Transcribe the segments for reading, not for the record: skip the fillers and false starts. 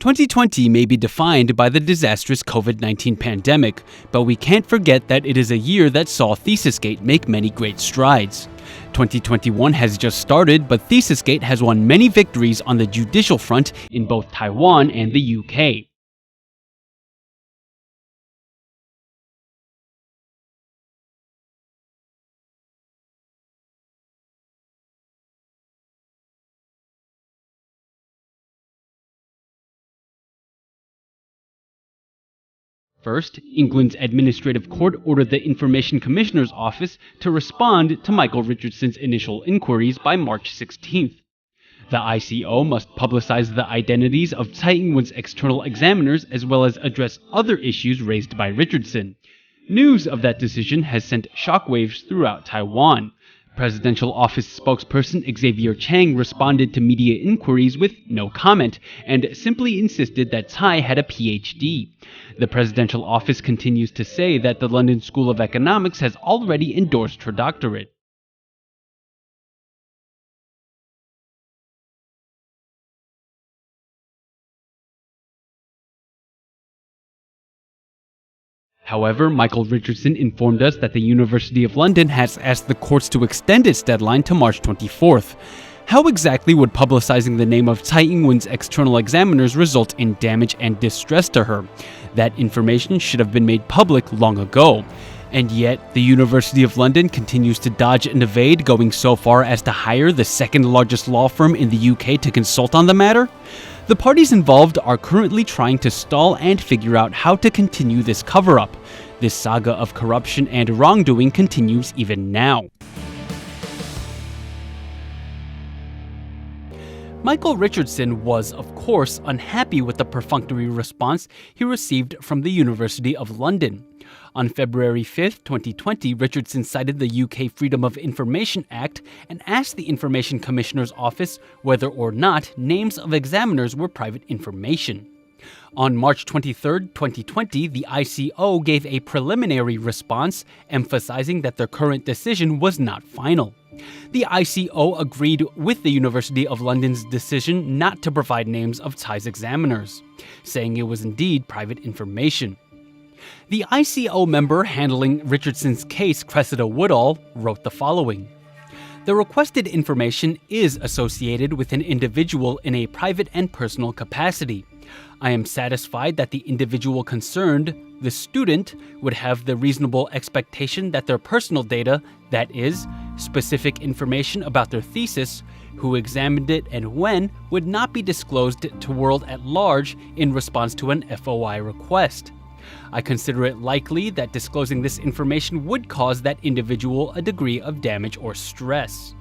2020 may be defined by the disastrous COVID-19 pandemic, but we can't forget that it is a year that saw ThesisGate make many great strides. 2021 has just started, but ThesisGate has won many victories on the judicial front in both Taiwan and the UK. First, England's Administrative Court ordered the Information Commissioner's Office to respond to Michael Richardson's initial inquiries by March 16th. The ICO must publicize the identities of Tsai Ing-wen's external examiners as well as address other issues raised by Richardson. News of that decision has sent shockwaves throughout Taiwan. Presidential Office spokesperson Xavier Chang responded to media inquiries with no comment and simply insisted that Tsai had a PhD. The Presidential Office continues to say that the London School of Economics has already endorsed her doctorate. However, Michael Richardson informed us that the University of London has asked the courts to extend its deadline to March 24th. How exactly would publicizing the name of Tsai Ing-wen's external examiners result in damage and distress to her? That information should have been made public long ago. And yet, the University of London continues to dodge and evade, going so far as to hire the second largest law firm in the UK to consult on the matter? The parties involved are currently trying to stall and figure out how to continue this cover-up. This saga of corruption and wrongdoing continues even now. Michael Richardson was, of course, unhappy with the perfunctory response he received from the University of London. On February 5, 2020, Richardson cited the UK Freedom of Information Act and asked the Information Commissioner's Office whether or not names of examiners were private information. On March 23, 2020, the ICO gave a preliminary response, emphasizing that their current decision was not final. The ICO agreed with the University of London's decision not to provide names of Tsai's examiners, saying it was indeed private information. The ICO member handling Richardson's case, Cressida Woodall, wrote the following. The requested information is associated with an individual in a private and personal capacity. I am satisfied that the individual concerned, the student, would have the reasonable expectation that their personal data, that is, specific information about their thesis, who examined it and when, would not be disclosed to world at large in response to an FOI request. I consider it likely that disclosing this information would cause that individual a degree of damage or stress.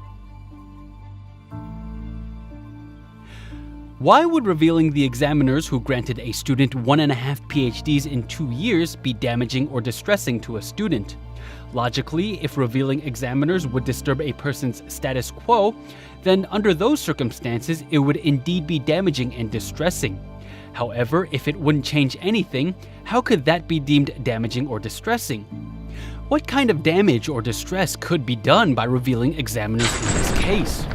Why would revealing the examiners who granted a student 1.5 PhDs in 2 years be damaging or distressing to a student? Logically, if revealing examiners would disturb a person's status quo, then under those circumstances it would indeed be damaging and distressing. However, if it wouldn't change anything, how could that be deemed damaging or distressing? What kind of damage or distress could be done by revealing examiners in this case?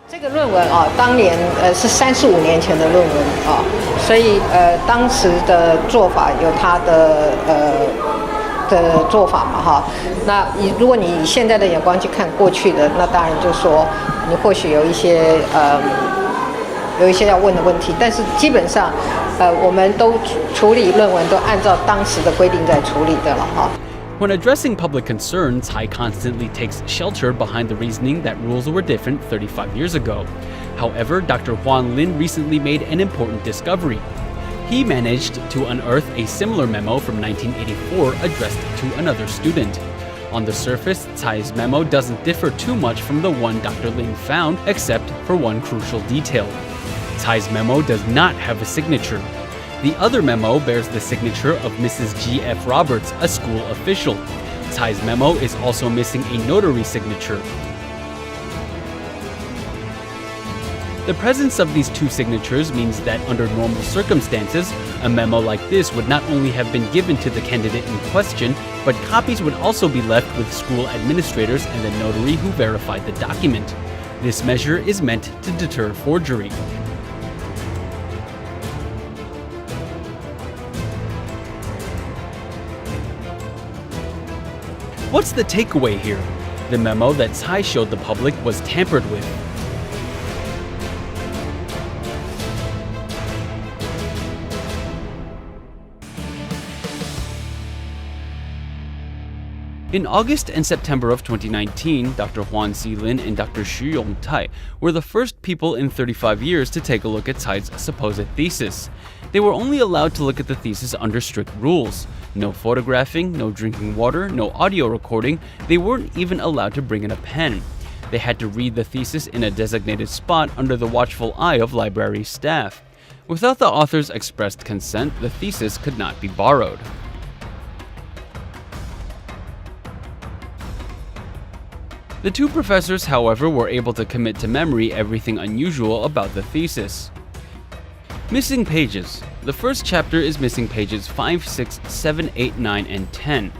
这个论文当年是35年前的论文所以当时的做法有它的做法嘛那如果你以现在的眼光去看过去的，那当然就说你或许有一些要问的问题，但是基本上我们都处理论文都按照当时的规定在处理的了When addressing public concerns, Tsai constantly takes shelter behind the reasoning that rules were different 35 years ago. However, Dr. Huan Lin recently made an important discovery. He managed to unearth a similar memo from 1984 addressed to another student. On the surface, Tsai's memo doesn't differ too much from the one Dr. Lin found, except for one crucial detail. Tsai's memo does not have a signature. The other memo bears the signature of Mrs. G.F. Roberts, a school official. Tsai's memo is also missing a notary signature. The presence of these two signatures means that under normal circumstances, a memo like this would not only have been given to the candidate in question, but copies would also be left with school administrators and the notary who verified the document. This measure is meant to deter forgery. What's the takeaway here? The memo that Tsai showed the public was tampered with. In August and September of 2019, Dr. Huan Xilin and Dr. Xu Yongtai were the first people in 35 years to take a look at Tsai's supposed thesis. They were only allowed to look at the thesis under strict rules. No photographing, no drinking water, no audio recording. They weren't even allowed to bring in a pen. They had to read the thesis in a designated spot under the watchful eye of library staff. Without the author's expressed consent, the thesis could not be borrowed. The two professors, however, were able to commit to memory everything unusual about the thesis. Missing pages. The first chapter is missing pages 5, 6, 7, 8, 9, and 10.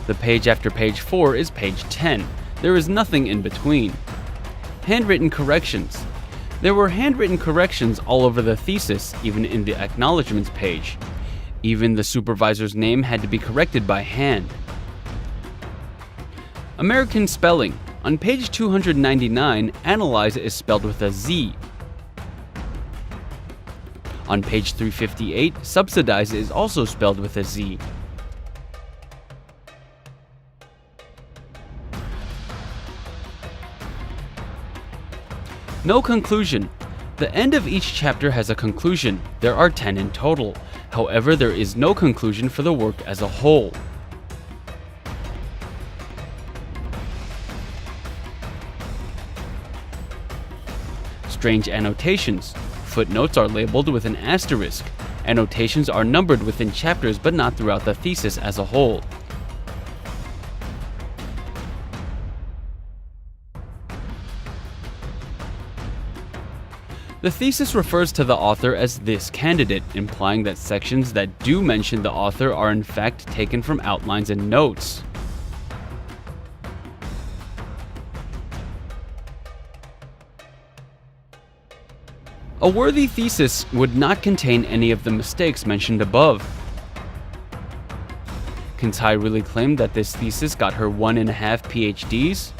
The page after page 4 is page 10. There is nothing in between. Handwritten corrections. There were handwritten corrections all over the thesis, even in the acknowledgements page. Even the supervisor's name had to be corrected by hand. American spelling. On page 299, analyze is spelled with a Z. On page 358, subsidize is also spelled with a Z. No conclusion. The end of each chapter has a conclusion. There are 10 in total. However, there is no conclusion for the work as a whole. Strange annotations. Footnotes are labeled with an asterisk. Annotations are numbered within chapters but not throughout the thesis as a whole. The thesis refers to the author as this candidate, implying that sections that do mention the author are in fact taken from outlines and notes. A worthy thesis would not contain any of the mistakes mentioned above. Can Tsai really claim that this thesis got her 1.5 PhDs?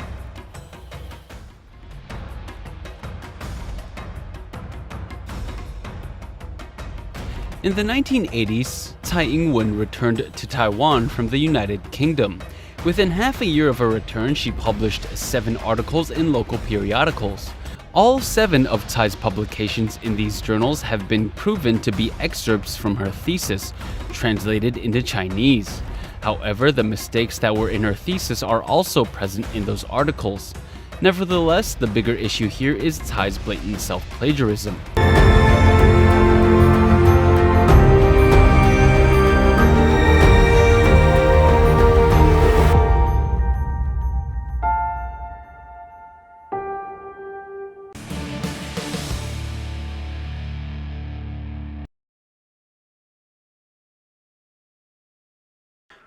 In the 1980s, Tsai Ing-wen returned to Taiwan from the United Kingdom. Within half a year of her return, she published 7 articles in local periodicals. All 7 of Tsai's publications in these journals have been proven to be excerpts from her thesis, translated into Chinese. However, the mistakes that were in her thesis are also present in those articles. Nevertheless, the bigger issue here is Tsai's blatant self-plagiarism.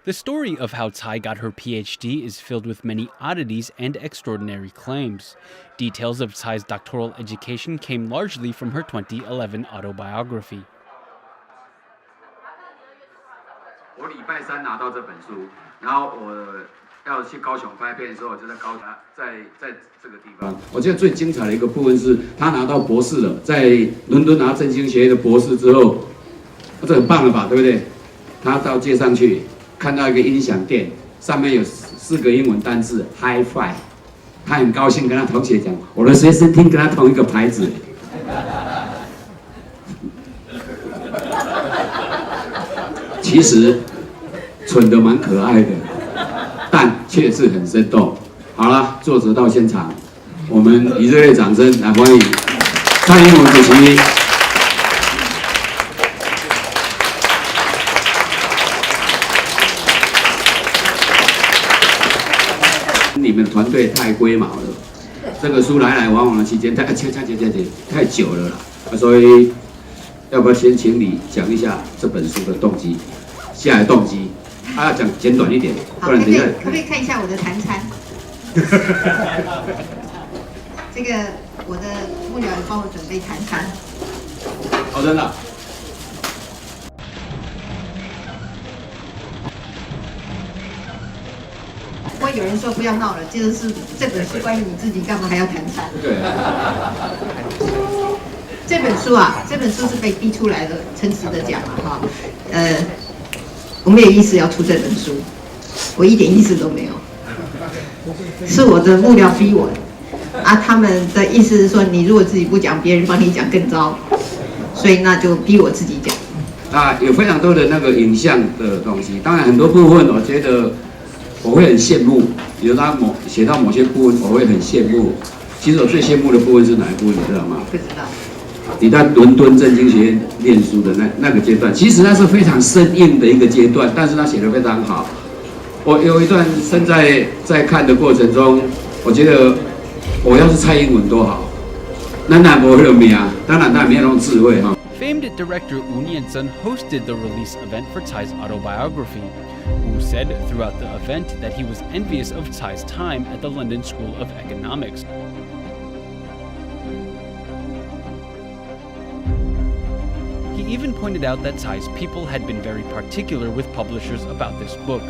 The story of how Tsai got her PhD is filled with many oddities and extraordinary claims. Details of Tsai's doctoral education came largely from her 2011 autobiography. 我礼拜三拿到这本书，然后我要去高雄拍片的时候，我就在高雄，在这个地方。我觉得最精彩的一个部分是，他拿到博士了，在伦敦拿振兴学院的博士之后，这很棒了吧，对不对？他到街上去。 看到一个音响店，上面有4个英文单字 Hi-Fi， 他很高兴跟他同学讲，我的随身听跟他同一个牌子。其实蠢的蛮可爱的，但却是很生动。好了，作者到现场，我们以热烈掌声来欢迎蔡英文主席。 你们团队太龟毛了，这个书来来往往的期间太久了啦，所以要不要先请你讲一下这本书的动机，下来动机，要讲简短一点，不然等一下。可不可以看一下我的谈餐？这个我的幕僚也帮我准备谈餐。好，真的。不会有人说不要闹了，就是这本书关于你自己，干嘛还要谈餐？对。这本书是被逼出来的，诚实的讲了哈。我没有意思要出这本书，我一点意思都没有，是我的幕僚逼我的。啊，他们的意思是说，你如果自己不讲，别人帮你讲更糟，所以那就逼我自己讲。啊，有非常多的那个影像的东西，当然很多部分我觉得我会很羡慕，比如他写到某些部分，我会很羡慕。其实我最羡慕的部分是哪一部分，你知道吗？不知道。你在伦敦政经学院念书的那个阶段，其实那是非常生硬的一个阶段，但是他写得非常好。我有一段正在看的过程中，我觉得我要是蔡英文多好，那哪不会有命啊？当然他没有那种智慧哈。Famed director Wu Nianzhen hosted the release event for Tsai's autobiography. Wu said throughout the event that he was envious of Tsai's time at the London School of Economics. He even pointed out that Tsai's people had been very particular with publishers about this book.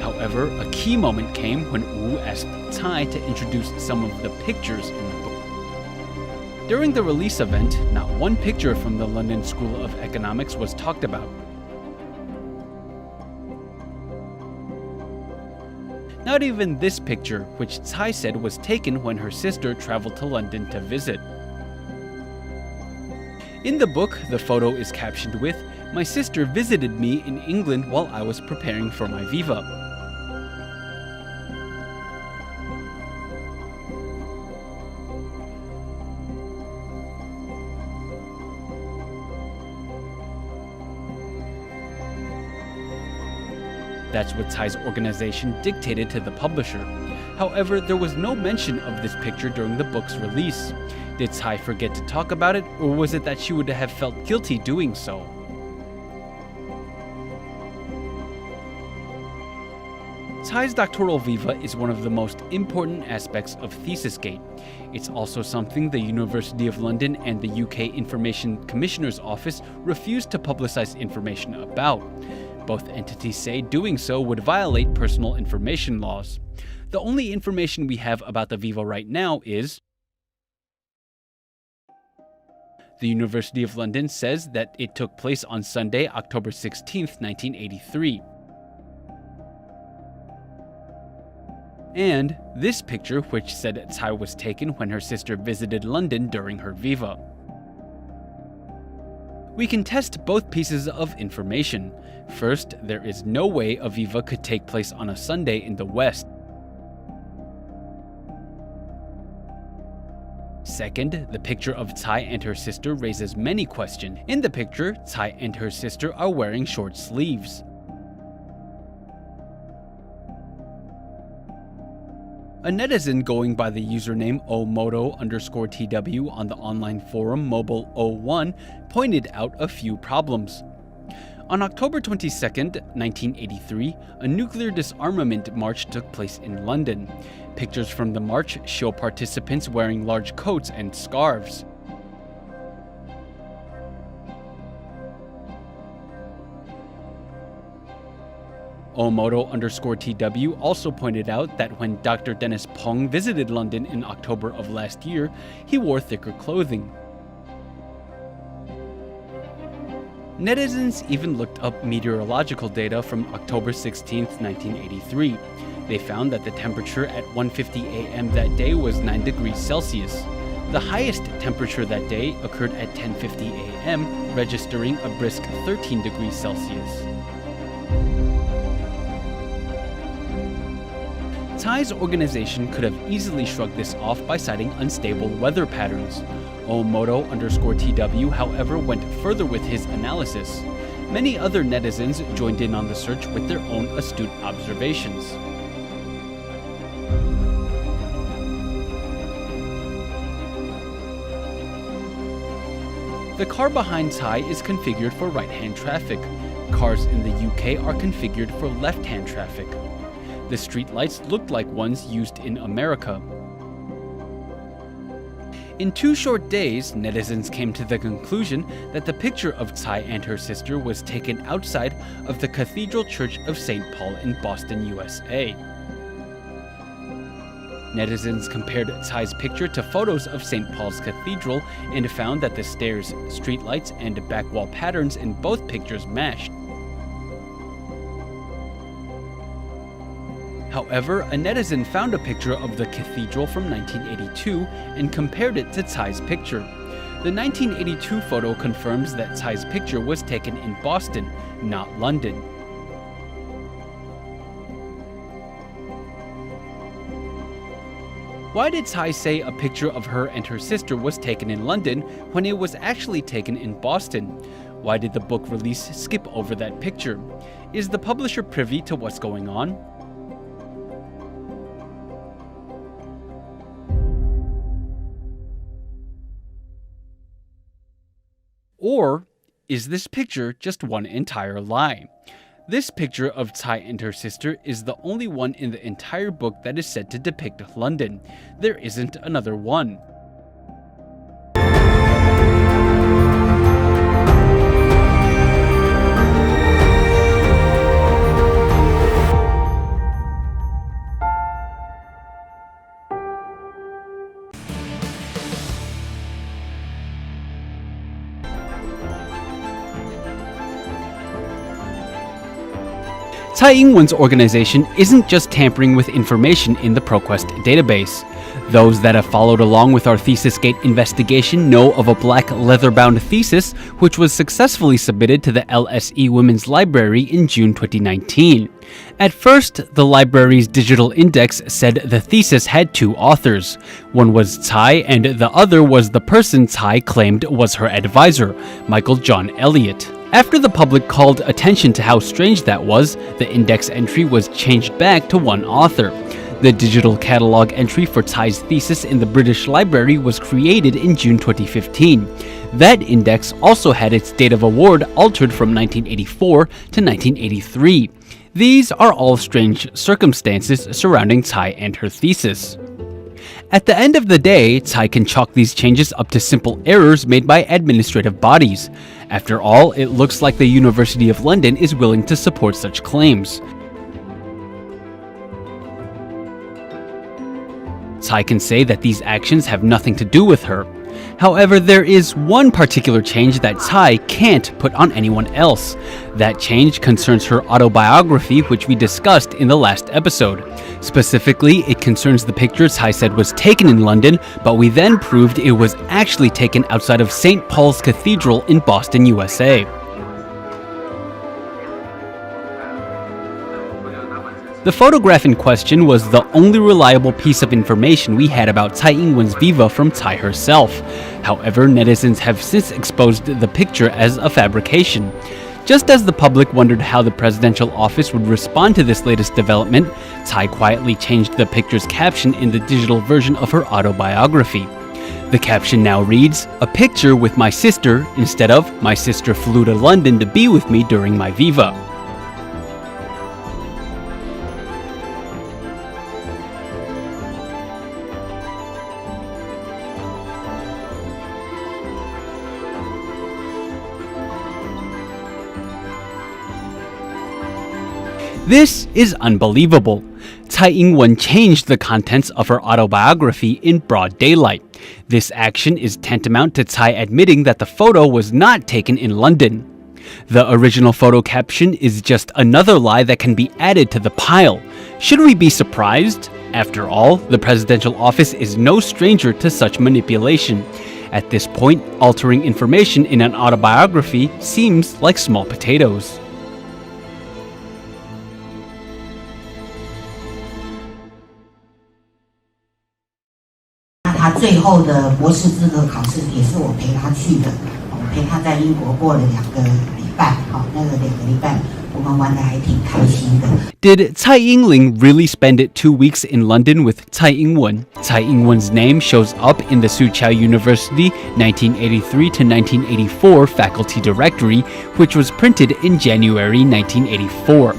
However, a key moment came when Wu asked Tsai to introduce some of the pictures in the book. During the release event, not one picture from the London School of Economics was talked about. Not even this picture, which Tsai said was taken when her sister traveled to London to visit. In the book, the photo is captioned with, "My sister visited me in England while I was preparing for my Viva." That's what Tsai's organization dictated to the publisher. However, there was no mention of this picture during the book's release. Did Tsai forget to talk about it, or was it that she would have felt guilty doing so? Tsai's doctoral viva is one of the most important aspects of ThesisGate. It's also something the University of London and the UK Information Commissioner's Office refused to publicize information about. Both entities say doing so would violate personal information laws. The only information we have about the Viva right now is the University of London says that it took place on Sunday, October 16th, 1983. And this picture, which said Tsai was taken when her sister visited London during her Viva. We can test both pieces of information. First, there is no way a Viva could take place on a Sunday in the West. Second, the picture of Tsai and her sister raises many questions. In the picture, Tsai and her sister are wearing short sleeves. A netizen going by the username omoto_tw on the online forum Mobile01 pointed out a few problems. On October 22nd, 1983, a nuclear disarmament march took place in London. Pictures from the march show participants wearing large coats and scarves. Omoto_tw also pointed out that when Dr. Dennis Pong visited London in October of last year, he wore thicker clothing. Netizens even looked up meteorological data from October 16, 1983. They found that the temperature at 1:50 a.m. that day was 9 degrees Celsius. The highest temperature that day occurred at 10:50 a.m., registering a brisk 13 degrees Celsius. Tsai's organization could have easily shrugged this off by citing unstable weather patterns. Omoto_tw, however, went further with his analysis. Many other netizens joined in on the search with their own astute observations. The car behind Tsai is configured for right-hand traffic. Cars in the UK are configured for left-hand traffic. The streetlights looked like ones used in America. In 2 short days, netizens came to the conclusion that the picture of Tsai and her sister was taken outside of the Cathedral Church of St. Paul in Boston, USA. Netizens compared Tsai's picture to photos of St. Paul's Cathedral and found that the stairs, streetlights, and back wall patterns in both pictures matched. However, a netizen found a picture of the cathedral from 1982 and compared it to Tsai's picture. The 1982 photo confirms that Tsai's picture was taken in Boston, not London. Why did Tsai say a picture of her and her sister was taken in London when it was actually taken in Boston? Why did the book release skip over that picture? Is the publisher privy to what's going on? Or is this picture just one entire lie? This picture of Tsai and her sister is the only one in the entire book that is said to depict London. There isn't another one. Tsai Ing-wen's organization isn't just tampering with information in the ProQuest database. Those that have followed along with our ThesisGate investigation know of a black leather-bound thesis which was successfully submitted to the LSE Women's Library in June 2019. At first, the library's digital index said the thesis had 2 authors. One was Tsai and the other was the person Tsai claimed was her advisor, Michael John Elliott. After the public called attention to how strange that was, the index entry was changed back to 1 author. The digital catalog entry for Tsai's thesis in the British Library was created in June 2015. That index also had its date of award altered from 1984 to 1983. These are all strange circumstances surrounding Tsai and her thesis. At the end of the day, Tsai can chalk these changes up to simple errors made by administrative bodies. After all, it looks like the University of London is willing to support such claims. Tsai can say that these actions have nothing to do with her. However, there is one particular change that Tsai can't put on anyone else. That change concerns her autobiography, which we discussed in the last episode. Specifically, it concerns the picture Tsai said was taken in London, but we then proved it was actually taken outside of St. Paul's Cathedral in Boston, USA. The photograph in question was the only reliable piece of information we had about Tsai Ing-wen's viva from Tsai herself. However, netizens have since exposed the picture as a fabrication. Just as the public wondered how the presidential office would respond to this latest development, Tsai quietly changed the picture's caption in the digital version of her autobiography. The caption now reads, "A picture with my sister," instead of "My sister flew to London to be with me during my viva." This is unbelievable. Tsai Ing-wen changed the contents of her autobiography in broad daylight. This action is tantamount to Tsai admitting that the photo was not taken in London. The original photo caption is just another lie that can be added to the pile. Should we be surprised? After all, the presidential office is no stranger to such manipulation. At this point, altering information in an autobiography seems like small potatoes. 他最后的博士资格考试也是我陪他去的，我陪他在英国过了2个礼拜，那个2个礼拜我们玩得还挺开心的。Did Tsai Ing-ling really spend 2 weeks in London with Tsai Ing-wen? Tsai Ing-wen's name shows up in the Soochow University 1983 to 1984 faculty directory, which was printed in January 1984.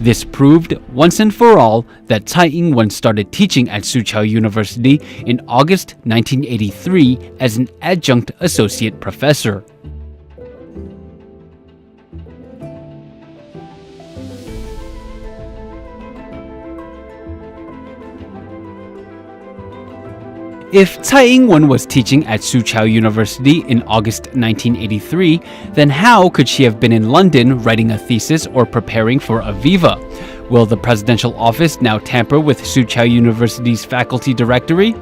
This proved, once and for all, that Tsai Ing-wen started teaching at Soochow University in August 1983 as an adjunct associate professor. If Tsai Ing-wen was teaching at Soochow University in August 1983, then how could she have been in London writing a thesis or preparing for a viva? Will the presidential office now tamper with Soochow University's faculty directory?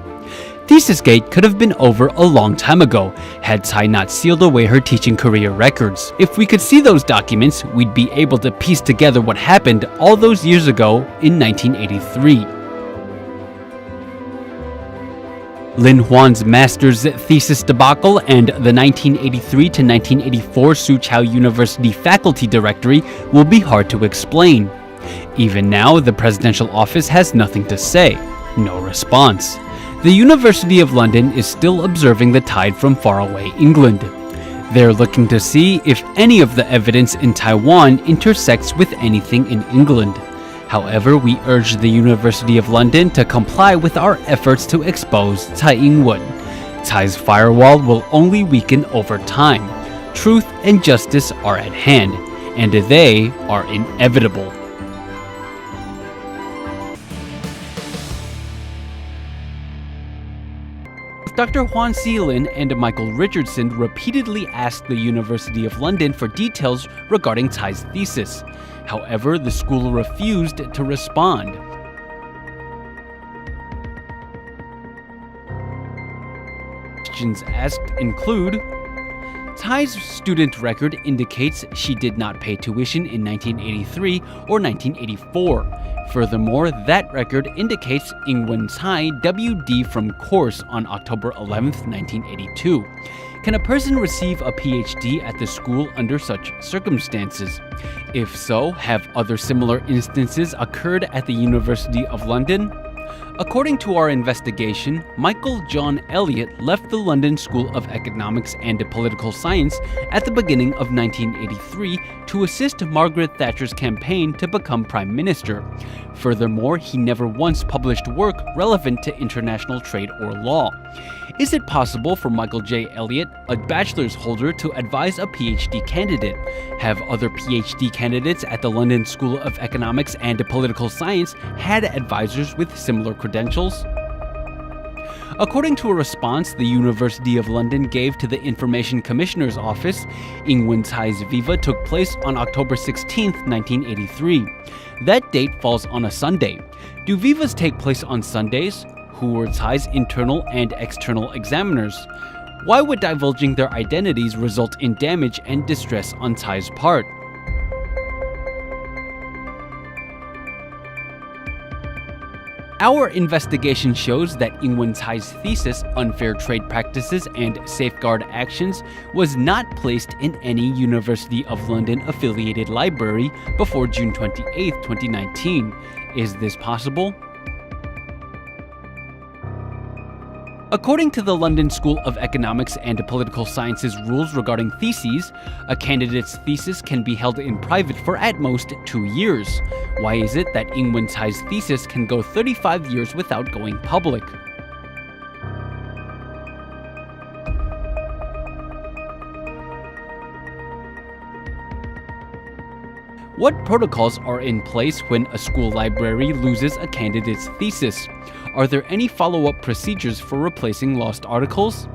ThesisGate could have been over a long time ago had Tsai not sealed away her teaching career records. If we could see those documents, we'd be able to piece together what happened all those years ago in 1983. Lin Huan's master's thesis debacle and the 1983 to 1984 Soochow University faculty directory will be hard to explain. Even now, the presidential office has nothing to say. No response. The University of London is still observing the tide from faraway England. They're looking to see if any of the evidence in Taiwan intersects with anything in England. However, we urge the University of London to comply with our efforts to expose Tsai Ing-wen. Tsai's firewall will only weaken over time. Truth and justice are at hand, and they are inevitable. Dr. Huan Xilin and Michael Richardson repeatedly asked the University of London for details regarding Tsai's thesis. However, the school refused to respond. Questions asked include: Tsai's student record indicates she did not pay tuition in 1983 or 1984. Furthermore, that record indicates Ing-wen Tsai WD from course on October 11, 1982. Can a person receive a PhD at the school under such circumstances? If so, have other similar instances occurred at the University of London? According to our investigation, Michael John Elliott left the London School of Economics and Political Science at the beginning of 1983 to assist Margaret Thatcher's campaign to become Prime Minister. Furthermore, he never once published work relevant to international trade or law. Is it possible for Michael J. Elliott, a bachelor's holder, to advise a PhD candidate? Have other PhD candidates at the London School of Economics and Political Science had advisors with similar credentials? According to a response the University of London gave to the Information Commissioner's Office, Ing-wen Tsai's viva took place on October 16, 1983. That date falls on a Sunday. Do vivas take place on Sundays? Who were Tsai's internal and external examiners? Why would divulging their identities result in damage and distress on Tsai's part? Our investigation shows that Ing-wen Tsai's thesis, Unfair Trade Practices and Safeguard Actions, was not placed in any University of London affiliated library before June 28, 2019. Is this possible? According to the London School of Economics and Political Sciences rules regarding theses, a candidate's thesis can be held in private for at most 2 years. Why is it that Ing-wen Tsai's thesis can go 35 years without going public? What protocols are in place when a school library loses a candidate's thesis? Are there any follow-up procedures for replacing lost articles?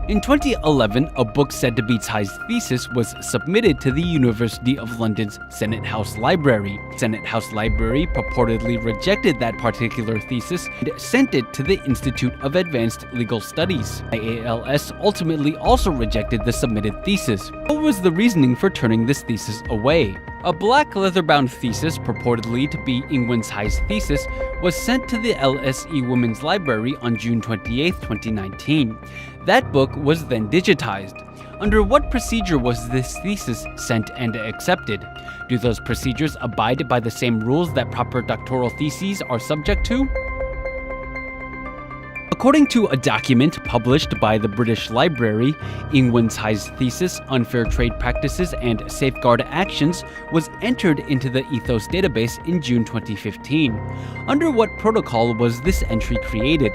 In 2011, a book said to be Tsai's thesis was submitted to the University of London's Senate House Library. Senate House Library purportedly rejected that particular thesis and sent it to the Institute of Advanced Legal Studies. IALS ultimately also rejected the submitted thesis. What was the reasoning for turning this thesis away? A black leather-bound thesis, purportedly to be Ing-wen Tsai's thesis, was sent to the LSE Women's Library on June 28, 2019. That book was then digitized. Under what procedure was this thesis sent and accepted? Do those procedures abide by the same rules that proper doctoral theses are subject to? According to a document published by the British Library, Ing-wen-Tsai's thesis, Unfair Trade Practices and Safeguard Actions, was entered into the Ethos database in June 2015. Under what protocol was this entry created?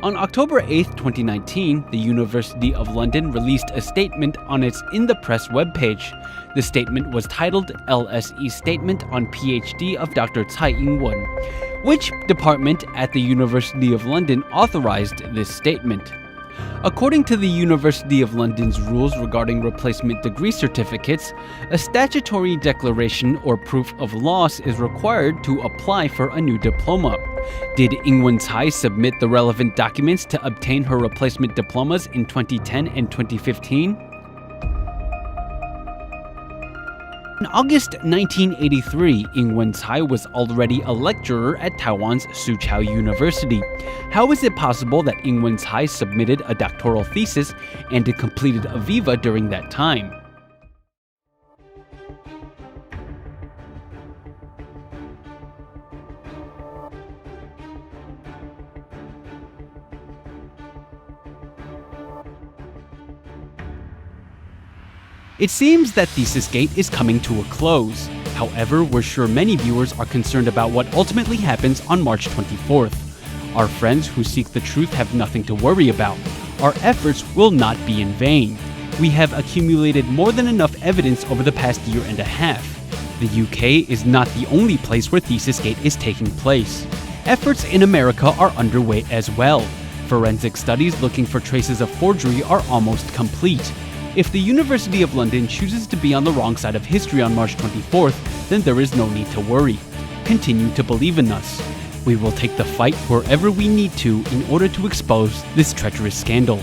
On October 8, 2019, the University of London released a statement on its In the Press webpage. The statement was titled LSE Statement on PhD of Dr. Tsai Ing-wen. Which department at the University of London authorized this statement? According to the University of London's rules regarding replacement degree certificates, a statutory declaration or proof of loss is required to apply for a new diploma. Did Ing-wen-Tsai submit the relevant documents to obtain her replacement diplomas in 2010 and 2015? In August 1983, Ing-wen-Tsai was already a lecturer at Taiwan's Soochow University. How is it possible that Ing-wen-Tsai submitted a doctoral thesis and completed a viva during that time? It seems that ThesisGate is coming to a close. However, we're sure many viewers are concerned about what ultimately happens on March 24th. Our friends who seek the truth have nothing to worry about. Our efforts will not be in vain. We have accumulated more than enough evidence over the past year and a half. The UK is not the only place where ThesisGate is taking place. Efforts in America are underway as well. Forensic studies looking for traces of forgery are almost complete. If the University of London chooses to be on the wrong side of history on March 24th, then there is no need to worry. Continue to believe in us. We will take the fight wherever we need to in order to expose this treacherous scandal.